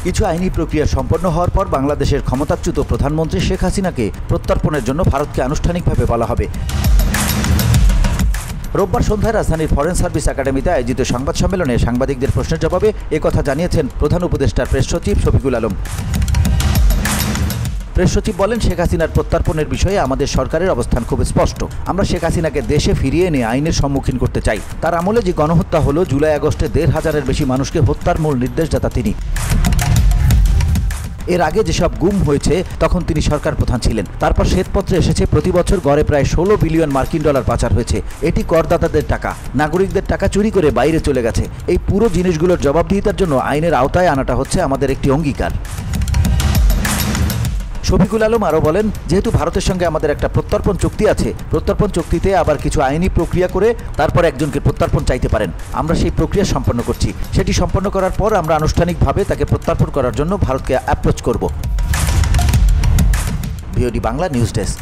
কিছু আইনি প্রক্রিয়া সম্পন্ন হওয়ার পর বাংলাদেশের ক্ষমতাচ্যুত প্রধানমন্ত্রী শেখ হাসিনাকে প্রত্যর্পণের জন্য ভারতকে আনুষ্ঠানিকভাবে বলা হবে। রোববার সন্ধ্যায় রাজধানীর ফরেন সার্ভিস একাডেমিতে আয়োজিত সংবাদ সম্মেলনে সাংবাদিকদের প্রশ্নের জবাবে একথা জানিয়েছেন প্রধান উপদেষ্টার প্রেস সচিব শফিকুল আলম। প্রেস সচিব বলেন, শেখ হাসিনার প্রত্যর্পণের বিষয়ে আমাদের সরকারের অবস্থান খুব স্পষ্ট। আমরা শেখ হাসিনাকে দেশে ফিরিয়ে এনে আইনের সম্মুখীন করতে চাই। তার আমলে যে গণহত্যা হলো, জুলাই আগস্টে ১৫০০-এর বেশি মানুষকে হত্যার মূল নির্দেশদাতা তিনি। এর আগে যেসব গুম হয়েছে তখন তিনি সরকার প্রধান ছিলেন। তারপর শ্বেতপত্রে এসেছে প্রতি বছর গড়ে প্রায় ১৬ বিলিয়ন মার্কিন ডলার পাচার হয়েছে। এটি করদাতাদের টাকা, নাগরিকদের টাকা চুরি করে বাইরে চলে গেছে। এই পুরো জিনিসগুলোর জবাবদিহিতার জন্য আইনের আওতায় আনাটা হচ্ছে আমাদের একটি অঙ্গীকার। শফিকুল আলম আরও বলেন, যেহেতু ভারতের সঙ্গে আমাদের একটা প্রত্যর্পণ চুক্তি আছে, প্রত্যর্পণ চুক্তিতে আবার কিছু আইনি প্রক্রিয়া করে তারপর একজনকে প্রত্যর্পণ চাইতে পারেন। আমরা সেই প্রক্রিয়া সম্পন্ন করছি। সেটি সম্পন্ন করার পর আমরা আনুষ্ঠানিকভাবে তাকে প্রত্যর্পণ করার জন্য ভারতকে অ্যাপ্রোচ করব। VOD Bangla news desk.